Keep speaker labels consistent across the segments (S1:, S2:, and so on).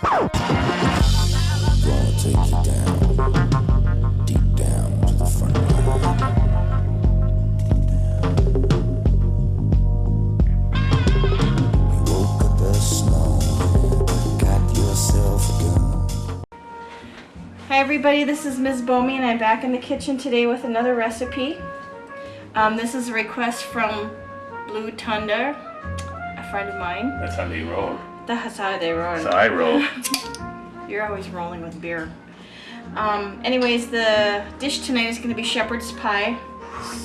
S1: Gonna take you down, deep down to the front line. Deep down. You woke up this morning, got yourself a gun.
S2: Hi everybody, this is Mzbomey and I'm back in the kitchen today with another recipe. This is a request from Blue Tunda, a friend of mine.
S3: That's how they roll.
S2: That's how they roll.
S3: That's how I roll.
S2: You're always rolling with beer. Anyways, the dish tonight is going to be shepherd's pie.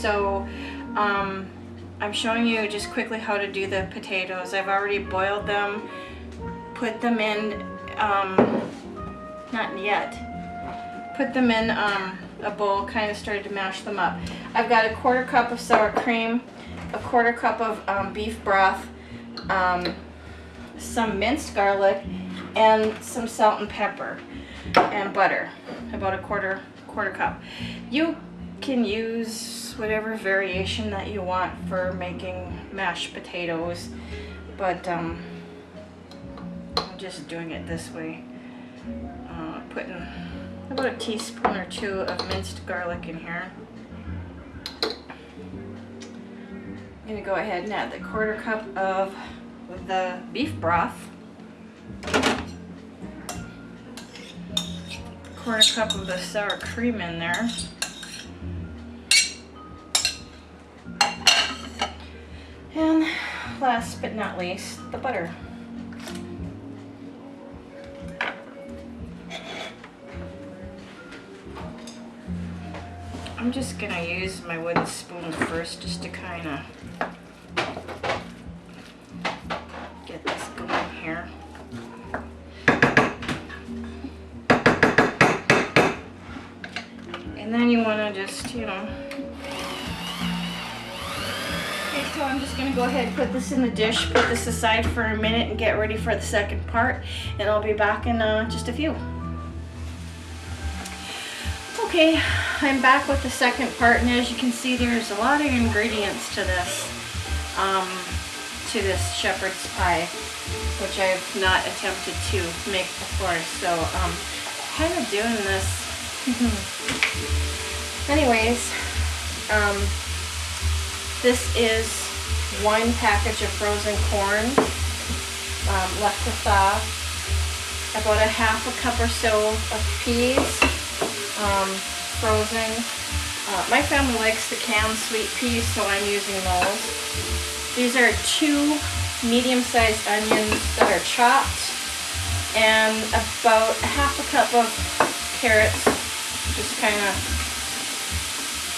S2: So I'm showing you just quickly how to do the potatoes. I've already boiled them, put them in, not yet, put them in a bowl, kind of started to mash them up. I've got a 1/4 cup of sour cream, a 1/4 cup of beef broth, some minced garlic, and some salt and pepper, and butter, about a quarter cup. You can use whatever variation that you want for making mashed potatoes, but I'm just doing it this way. Putting about a teaspoon or 2 of minced garlic in here. I'm going to go ahead and add the 1/4 cup of the beef broth, 1/4 cup of the sour cream in there, and last but not least, the butter. I'm just going to use my wooden spoon first just to kind of get this going here. And then you want to just, you know. Okay, so I'm just going to go ahead and put this in the dish, put this aside for a minute and get ready for the second part. And I'll be back in just a few. Okay, I'm back with the second part, and as you can see, there's a lot of ingredients to this shepherd's pie, which I've not attempted to make before. So kind of doing this. Anyways, this is 1 package of frozen corn left to thaw, about a 1/2 cup or so of peas. Frozen. My family likes the canned sweet peas, so I'm using those. These are 2 medium-sized onions that are chopped, and about a 1/2 cup of carrots, just kind of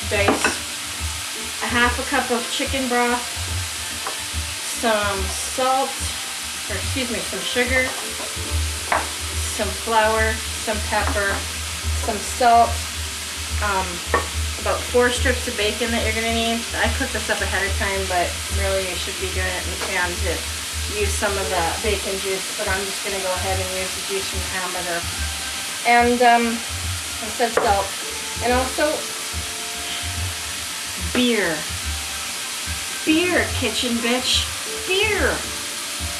S2: diced. A 1/2 cup of chicken broth, some salt, or excuse me, some sugar, some flour, some pepper, some salt, about 4 strips of bacon that you're going to need. I cooked this up ahead of time, but really you should be doing it in the pan to use some of the bacon juice, but I'm just going to go ahead and use the juice from the hamburger. And I said salt. And also beer. Beer, kitchen bitch. Beer.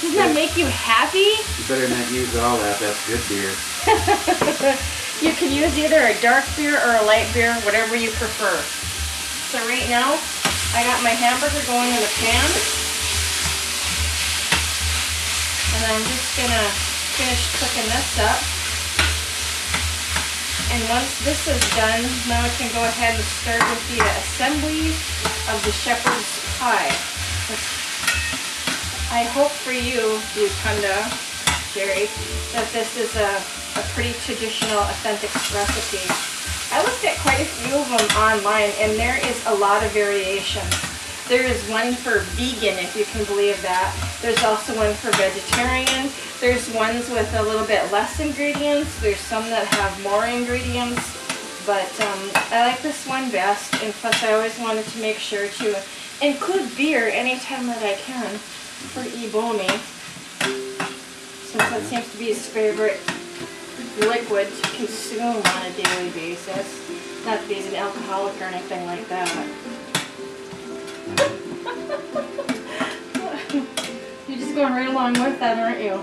S2: Doesn't that make you happy?
S4: You better not use all that. That's good beer.
S2: You can use either a dark beer or a light beer, whatever you prefer. So right now, I got my hamburger going in the pan. And I'm just going to finish cooking this up. And once this is done, now I can go ahead and start with the assembly of the shepherd's pie. I hope for you, Blue Tunda, Jerry, that this is a pretty traditional, authentic recipe. I looked at quite a few of them online, and there is a lot of variations. There is one for vegan, if you can believe that. There's also one for vegetarian. There's ones with a little bit less ingredients. There's some that have more ingredients. But I like this one best, and plus I always wanted to make sure to include beer anytime that I can for Mzbomey, since that seems to be his favorite liquid to consume on a daily basis. Not that he's an alcoholic or anything like that. You're just going right along with that, aren't you?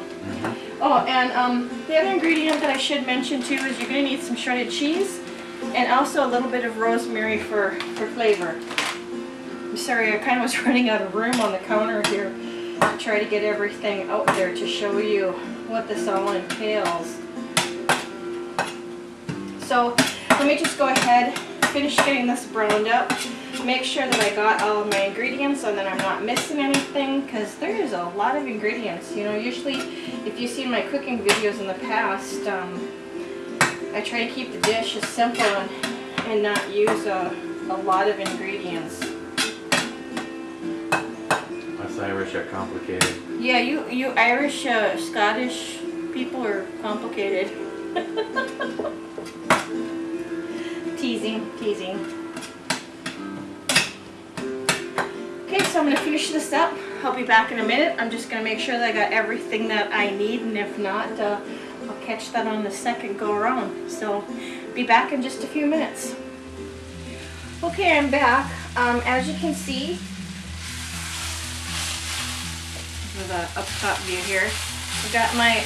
S2: Oh, and the other ingredient that I should mention too is you're going to need some shredded cheese and also a little bit of rosemary for flavor. I'm sorry, I kind of was running out of room on the counter here to try to get everything out there to show you what this all entails. So let me just go ahead, finish getting this browned up, make sure that I got all of my ingredients and that I'm not missing anything, because there is a lot of ingredients. You know, usually if you've seen my cooking videos in the past, I try to keep the dish as simple and not use a lot of ingredients.
S4: Us Irish are complicated.
S2: Yeah, you Irish, Scottish people are complicated. Teasing. Okay, so I'm going to finish this up. I'll be back in a minute. I'm just going to make sure that I got everything that I need, and if not, I'll catch that on the second go around. So, be back in just a few minutes. Okay, I'm back. As you can see, with a up top view here, I've got my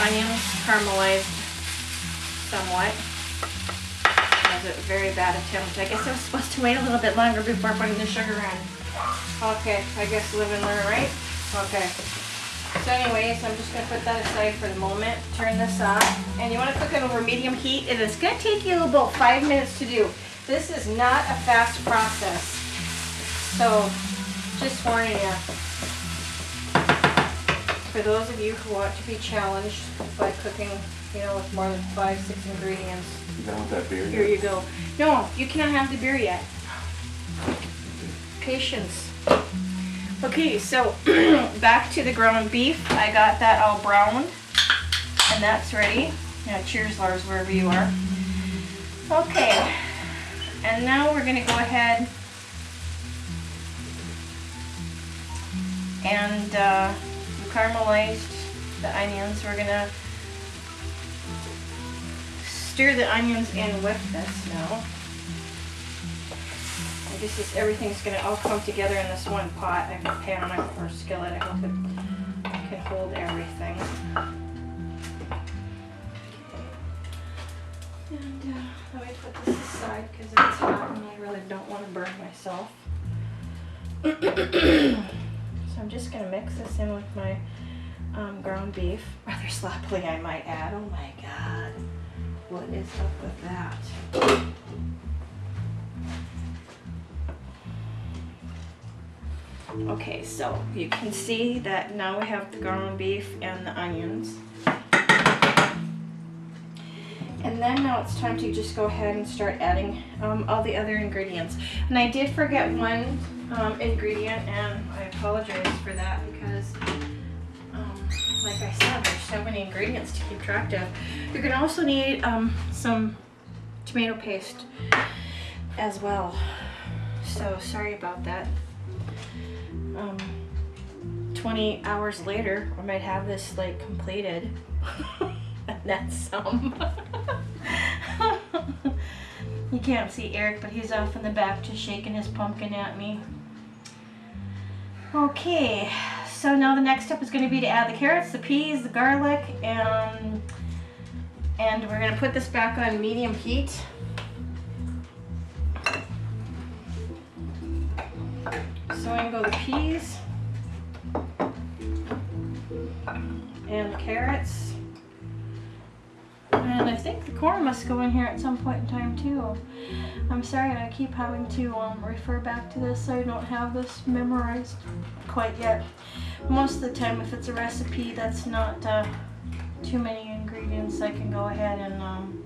S2: onions caramelized somewhat. That was a very bad attempt. I guess I was supposed to wait a little bit longer before putting the sugar in. Okay, I guess live and learn, right? Okay. So anyways, I'm just going to put that aside for the moment. Turn this off. And you want to cook it over medium heat. And it's going to take you about 5 minutes to do. This is not a fast process. So, just warning you. For those of you who want to be challenged by cooking, you know, with more than 5-6 ingredients.
S4: You done with that beer?
S2: Here you go. No, you cannot have the beer yet. Patience. Okay, so back to the ground beef. I got that all browned, and that's ready. Now, cheers, Lars, wherever you are. Okay, and now we're going to go ahead and caramelized the onions. We're going to stir the onions in with this now. And this is, everything's going to all come together in this one pot. I have a pan or skillet. I hope it can hold everything. And let me put this aside because it's hot and I really don't want to burn myself. So I'm just going to mix this in with my ground beef. Rather sloppily, I might add. Oh my God. What is up with that? Okay, so you can see that now we have the ground beef and the onions. And then now it's time to just go ahead and start adding all the other ingredients. And I did forget one ingredient, and I apologize for that because like I said, there's so many ingredients to keep track of. You're going to also need some tomato paste as well. So sorry about that. 20 hours later, I might have this like completed. And that's some. You can't see Eric, but he's off in the back just shaking his pumpkin at me. Okay, so now the next step is going to be to add the carrots, the peas, the garlic, and we're going to put this back on medium heat. So I'm going to go the peas and the carrots. And I think the corn must go in here at some point in time too. I'm sorry, I keep having to refer back to this. I don't have this memorized quite yet. Most of the time, if it's a recipe that's not too many ingredients, I can go ahead and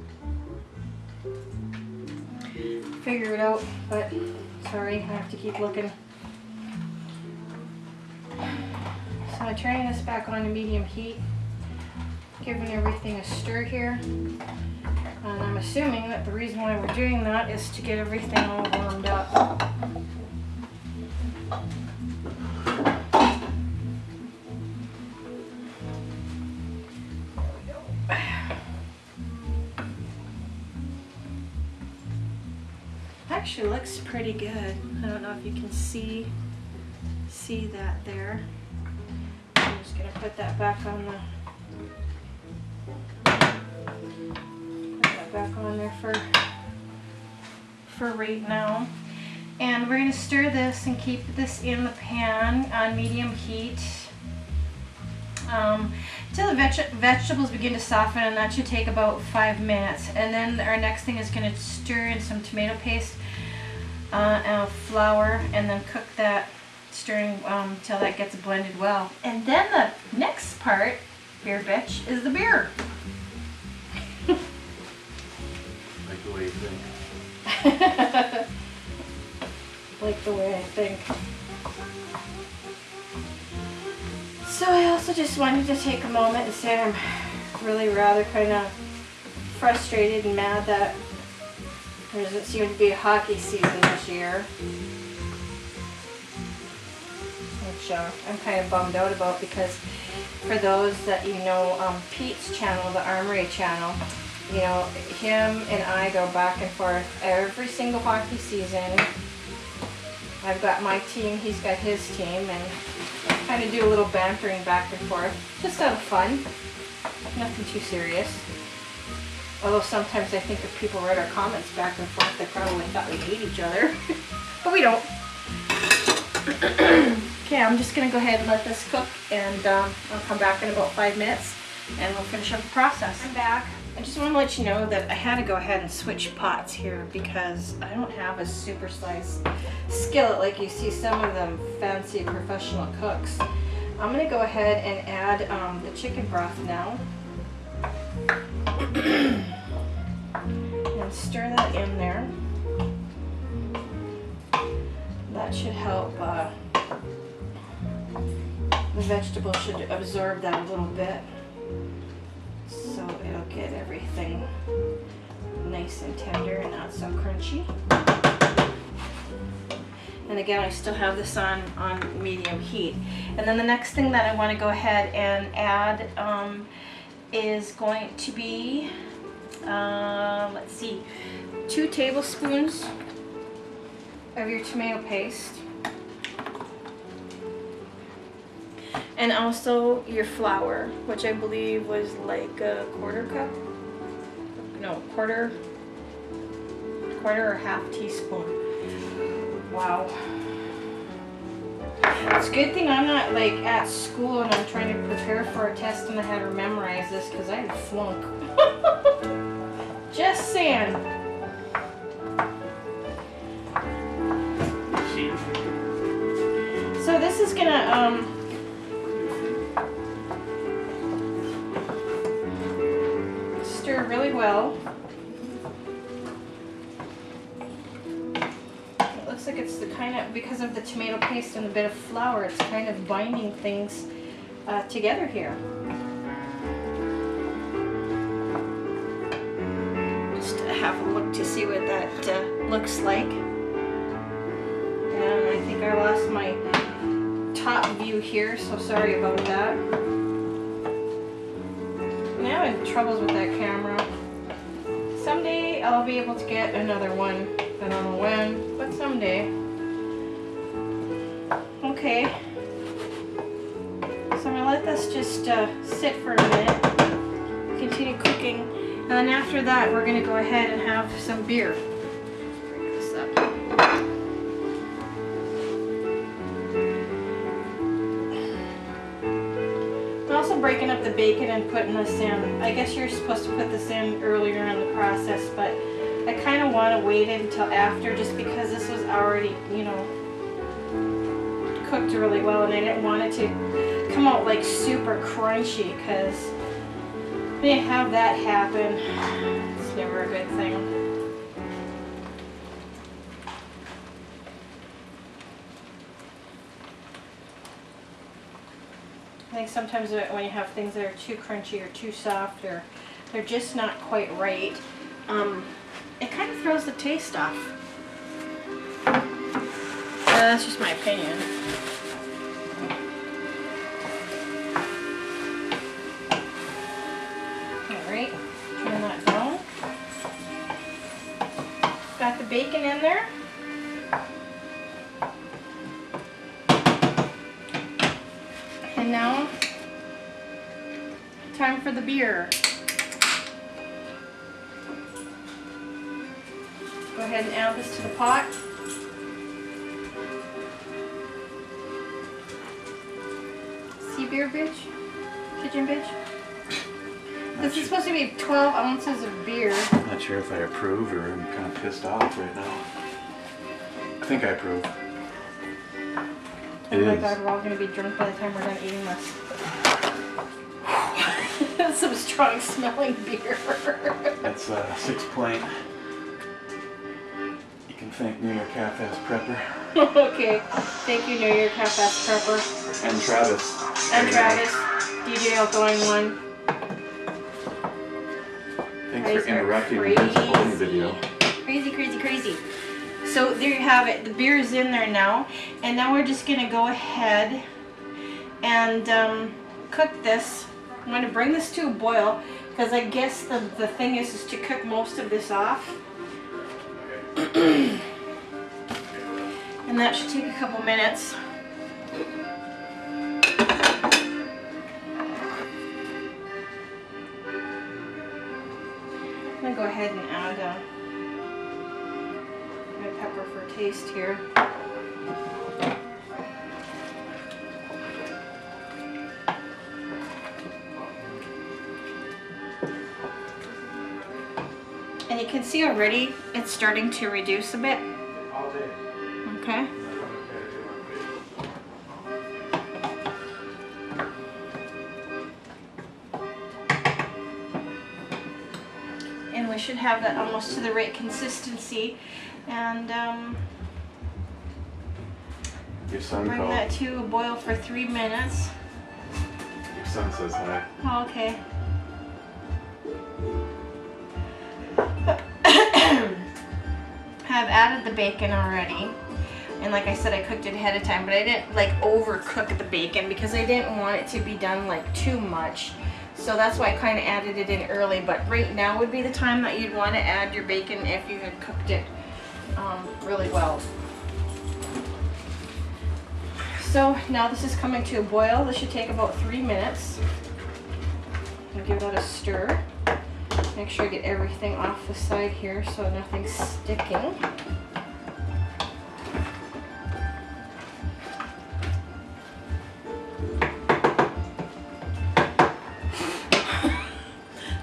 S2: figure it out. But sorry, I have to keep looking. So I'm turning this back on to medium heat, giving everything a stir here. And I'm assuming that the reason why we're doing that is to get everything all warmed up. Actually looks pretty good. I don't know if you can see that there. I'm just gonna put that back on there for right now. And we're gonna stir this and keep this in the pan on medium heat till the vegetables begin to soften, and that should take about 5 minutes. And then our next thing is gonna stir in some tomato paste and flour, and then cook that, stirring till that gets blended well. And then the next part, beer bitch, is the beer.
S4: Like the way you think.
S2: Like the way I think. So I also just wanted to take a moment and say I'm really rather kind of frustrated and mad that there doesn't seem to be a hockey season this year. Which I'm kind of bummed out about, because for those that you know, Pete's channel, the Armory channel, you know, him and I go back and forth every single hockey season. I've got my team, he's got his team, and kind of do a little bantering back and forth, just out of fun, nothing too serious. Although sometimes I think if people read our comments back and forth, they probably thought we hate each other, but we don't. Okay, I'm just gonna go ahead and let this cook, and I'll come back in about 5 minutes, and we'll finish up the process. I'm back. I just want to let you know that I had to go ahead and switch pots here because I don't have a super size skillet like you see some of them fancy professional cooks. I'm going to go ahead and add the chicken broth now and stir that in there. That should help. The vegetables should absorb that a little bit, so it'll get everything nice and tender and not so crunchy. And again, I still have this on medium heat. And then the next thing that I want to go ahead and add is going to be, let's see, 2 tablespoons of your tomato paste. And also your flour, which I believe was like a quarter cup. No, quarter or half teaspoon. Wow. It's a good thing I'm not like at school and I'm trying to prepare for a test and I had to memorize this, because I'd flunk. Just saying. So this is gonna stir really well. It looks like it's the kind of, because of the tomato paste and a bit of flour, it's kind of binding things together here. Just have a look to see what that looks like. And I think I lost my top view here, so sorry about that. I'm having troubles with that camera. Someday I'll be able to get another one. I don't know when, but someday. Okay. So I'm going to let this just sit for a minute. Continue cooking. And then after that, we're going to go ahead and have some beer. Break this up. I'm also breaking up the bacon and putting this in. I guess you're supposed to put this in earlier in the process, but I kind of want to wait until after, just because this was already, you know, cooked really well, and I didn't want it to come out like super crunchy, because when you have that happen, it's never a good thing. I think sometimes when you have things that are too crunchy or too soft, or they're just not quite right, it kind of throws the taste off. That's just my opinion. Alright, turn that down. Got the bacon in there. And now time for the beer. Go ahead and add this to the pot. See beer, bitch? Kitchen bitch? This is supposed to be 12 ounces of beer.
S4: I'm not sure if I approve or I'm kind of pissed off right now. I think I approve.
S2: Oh my god, we're all going to be drunk by the time we're done eating this. That's some strong smelling beer.
S4: That's 6 pint. You can thank New York Half-Ass Prepper.
S2: Okay, thank you, New York Half-Ass Prepper.
S4: And Travis.
S2: And Travis, DJ Outgoing One.
S4: Thanks for interrupting the Mzbomey video.
S2: Crazy, crazy, crazy. So there you have it. The beer is in there now. And now we're just going to go ahead and cook this. I'm going to bring this to a boil because I guess the thing is to cook most of this off. And that should take a couple minutes. I'm going to go ahead and add my pepper for taste here. And you can see already it's starting to reduce a bit. Okay. And we should have that almost to the right consistency. And
S4: Your son
S2: bring
S4: called.
S2: that to a boil for 3 minutes.
S4: Your son says hi.
S2: Oh, okay. I've added the bacon already. And like I said, I cooked it ahead of time, but I didn't like overcook the bacon because I didn't want it to be done like too much. So that's why I kind of added it in early, but right now would be the time that you'd want to add your bacon if you had cooked it really well. So now this is coming to a boil. This should take about 3 minutes. I'll give that a stir. Make sure I get everything off the side here so nothing's sticking.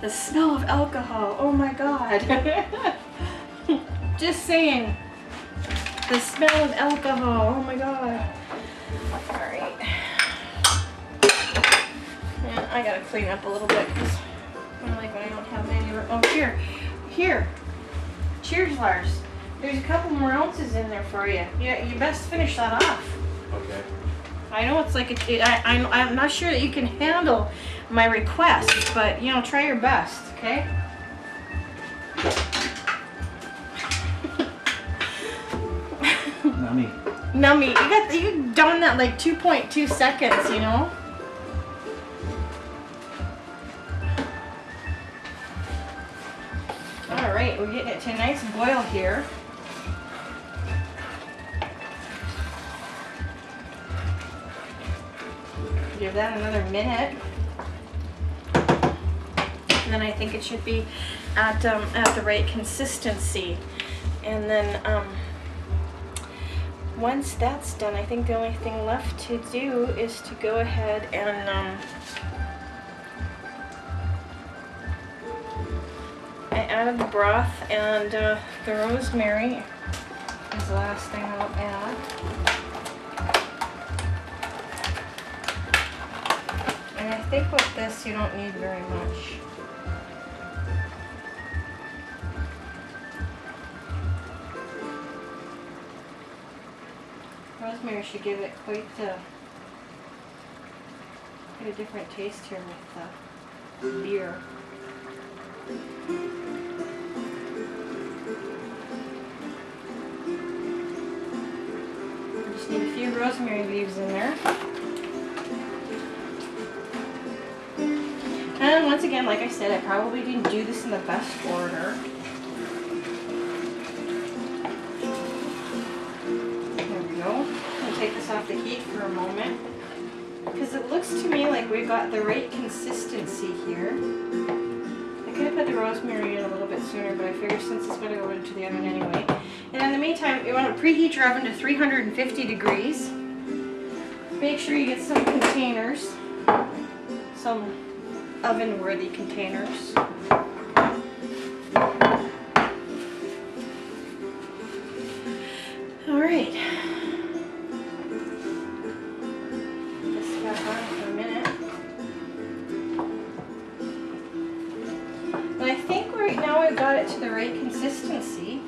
S2: The smell of alcohol, oh my god. Just saying. The smell of alcohol, oh my god. Alright. And I gotta clean up a little bit because I like when I don't have any. Oh, here. Cheers, Lars. There's a couple more ounces in there for you. Yeah, you best finish that off.
S4: Okay.
S2: I know it's like I'm not sure that you can handle my request, but you know, try your best, okay?
S4: Nummy.
S2: Nummy, you done that like 2.2 seconds, you know? All right, we're getting it to a nice boil here. Give that another minute. And then I think it should be at the right consistency. And then once that's done, I think the only thing left to do is to go ahead and I added the broth and the rosemary is the last thing I'll add. And I think with this you don't need very much. Rosemary should give it quite a different taste here with the beer. Just need a few rosemary leaves in there. And once again, like I said, I probably didn't do this in the best order. There we go. I'll take this off the heat for a moment. Because it looks to me like we've got the right consistency here. I could have put the rosemary in a little bit sooner, but I figured since it's going to go into the oven anyway. And in the meantime, you want to preheat your oven to 350 degrees. Make sure you get some containers, some oven-worthy containers. All right. This got on for a minute. And I think right now I've got it to the right consistency.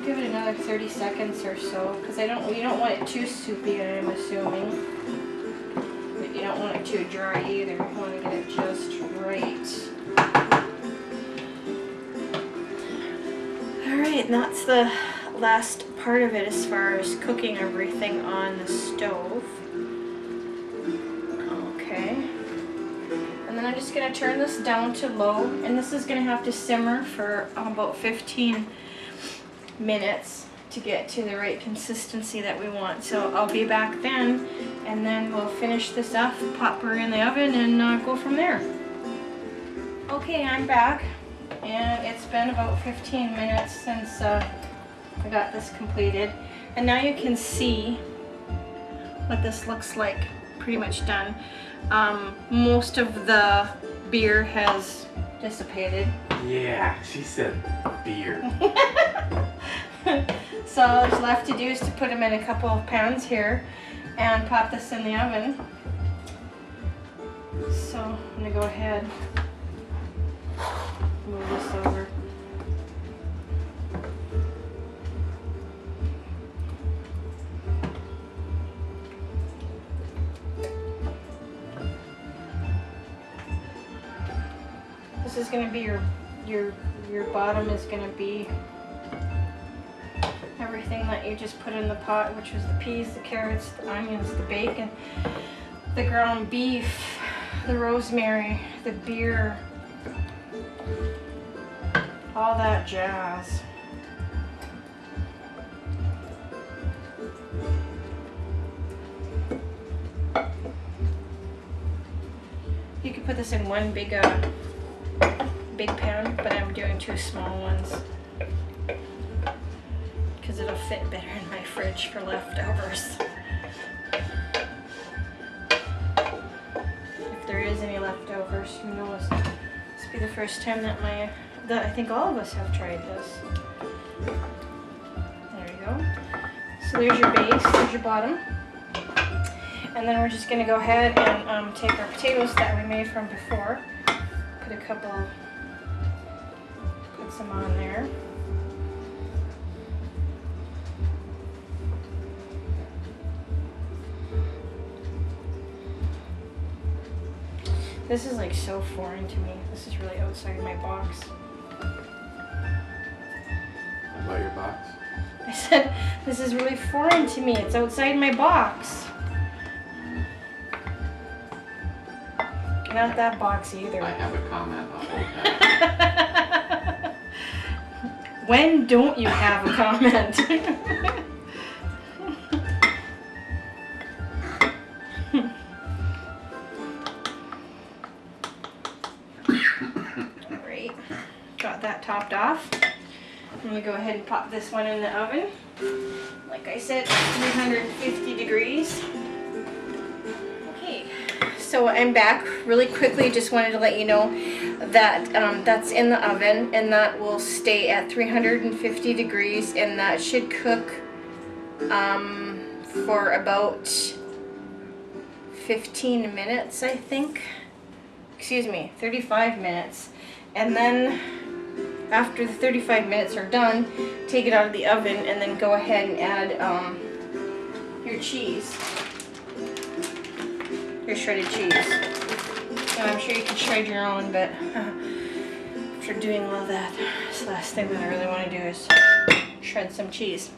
S2: Give it another 30 seconds or so, because you don't want it too soupy, I'm assuming. But you don't want it too dry either. You want to get it just right. Alright, and that's the last part of it as far as cooking everything on the stove. Okay. And then I'm just going to turn this down to low, and this is going to have to simmer for about 15 minutes to get to the right consistency that we want. So I'll be back then, and then we'll finish this off, pop her in the oven, and go from there. Okay, I'm back, and it's been about 15 minutes since I got this completed, and now you can see what this looks like, pretty much done. Most of the beer has dissipated.
S4: Yeah, she said beer.
S2: So all that's left to do is to put them in a couple of pans here and pop this in the oven. So I'm going to go ahead, move this over. This is going to be your bottom is going to be everything that you just put in the pot, which was the peas, the carrots, the onions, the bacon, the ground beef, the rosemary, the beer, all that jazz. You could put this in one big pan, but I'm doing 2 small ones because it'll fit better in my fridge for leftovers. If there is any leftovers, who knows? This will be the first time that I think all of us have tried this. There you go. So there's your base, there's your bottom. And then we're just going to go ahead and take our potatoes that we made from before. Put some on there. This is like so foreign to me. This is really outside my box.
S4: About your box?
S2: I said, this is really foreign to me. It's outside my box. Not that box either.
S4: I have a comment. I'll hold that.
S2: When don't you have a comment? Alright, got that topped off. I'm going to go ahead and pop this one in the oven. Like I said, 350 degrees. Okay, so I'm back really quickly. Just wanted to let you know that that's in the oven, and that will stay at 350 degrees, and that should cook for about 15 minutes, I think. Excuse me, 35 minutes. And then after the 35 minutes are done, take it out of the oven and then go ahead and add your cheese, your shredded cheese. And I'm sure you can shred your own, but after doing all that, this last thing that I really want to do is shred some cheese.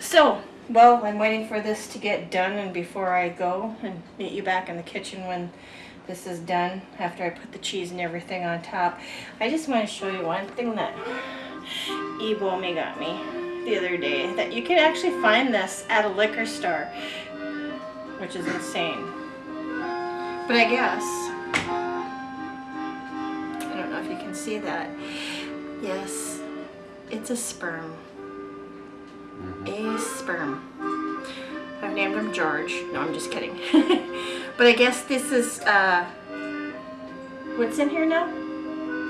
S2: So, well, I'm waiting for this to get done, and before I go and meet you back in the kitchen when this is done, after I put the cheese and everything on top, I just want to show you one thing that Mzbomey got me the other day, that you can actually find this at a liquor store. which is insane. But I guess, I don't know if you can see that. Yes, it's a sperm. A sperm. I've named him George. No, I'm just kidding. But I guess this is, what's in here now?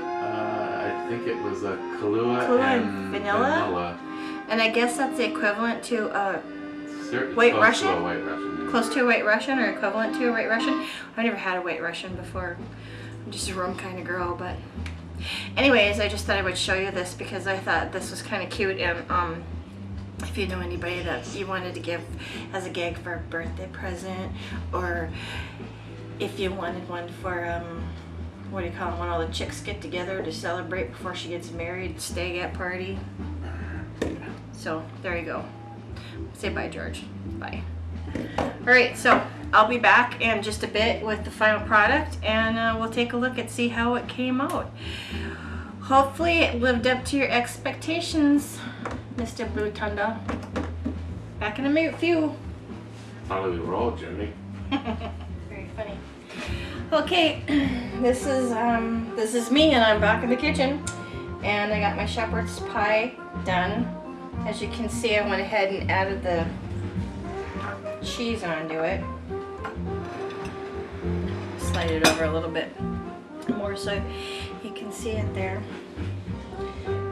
S4: I think it was a Kahlua
S2: and vanilla. And I guess that's the equivalent to White Russian?
S4: To a White Russian.
S2: Close to a White Russian or equivalent to a White Russian. I've never had a White Russian before. I'm just a rum kind of girl, but anyways, I just thought I would show you this because I thought this was kind of cute. And if you know anybody that you wanted to give as a gag for a birthday present, or if you wanted one for what do you call it, when all the chicks get together to celebrate before she gets married, stag-at party. So there you go. Say bye, George. Bye. Alright, so I'll be back in just a bit with the final product, and we'll take a look and see how it came out. Hopefully it lived up to your expectations, Mr. Blue Thunder. Back in a few.
S4: How do we roll, Jimmy?
S2: Very funny. Okay, this is me, and I'm back in the kitchen, and I got my shepherd's pie done. As you can see, I went ahead and added the cheese onto it. Slide it over a little bit more so you can see it there.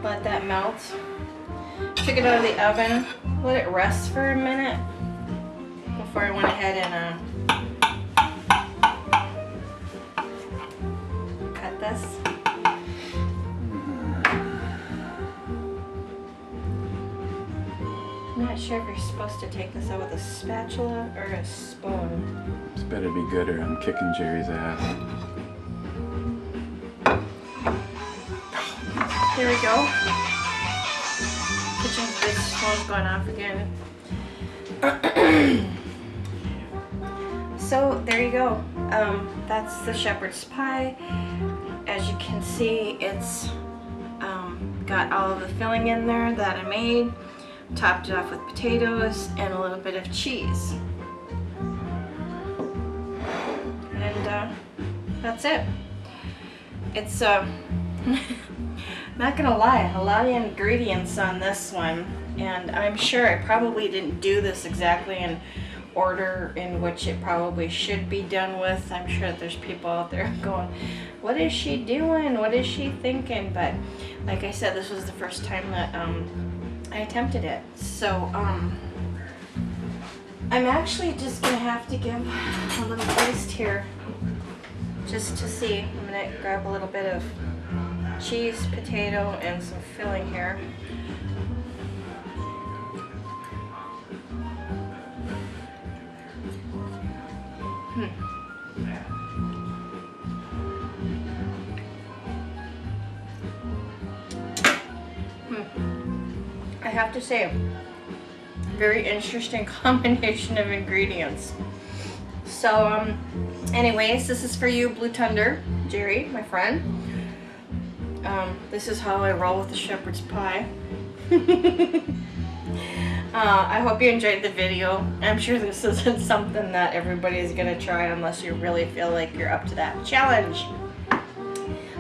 S2: Let that melt. Took it out of the oven, let it rest for a minute before I went ahead and cut this. I'm not sure if you're supposed to take this out with a spatula or a spoon.
S4: This better be good or I'm kicking Jerry's ass.
S2: Here we go. Kitchen phone's going off again. So there you go. That's the shepherd's pie. As you can see, it's got all of the filling in there that I made. Topped it off with potatoes and a little bit of cheese. And that's it. It's not gonna lie, a lot of ingredients on this one, and I'm sure I probably didn't do this exactly in order in which it probably should be done with. I'm sure that there's people out there going, what is she doing? What is she thinking? But like I said, this was the first time that I attempted it. So I'm actually just gonna have to give a little taste here just to see. I'm gonna grab a little bit of cheese, potato, and some filling here. I have to say, very interesting combination of ingredients. So, anyways, this is for you, Blue Thunder, Jerry, my friend. This is how I roll with the shepherd's pie. I hope you enjoyed the video. I'm sure this isn't something that everybody is gonna try unless you really feel like you're up to that challenge.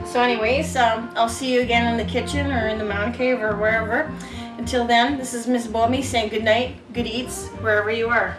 S2: So anyways, I'll see you again in the kitchen or in the mountain cave or wherever. Until then, this is Mzbomey saying good night, good eats, wherever you are.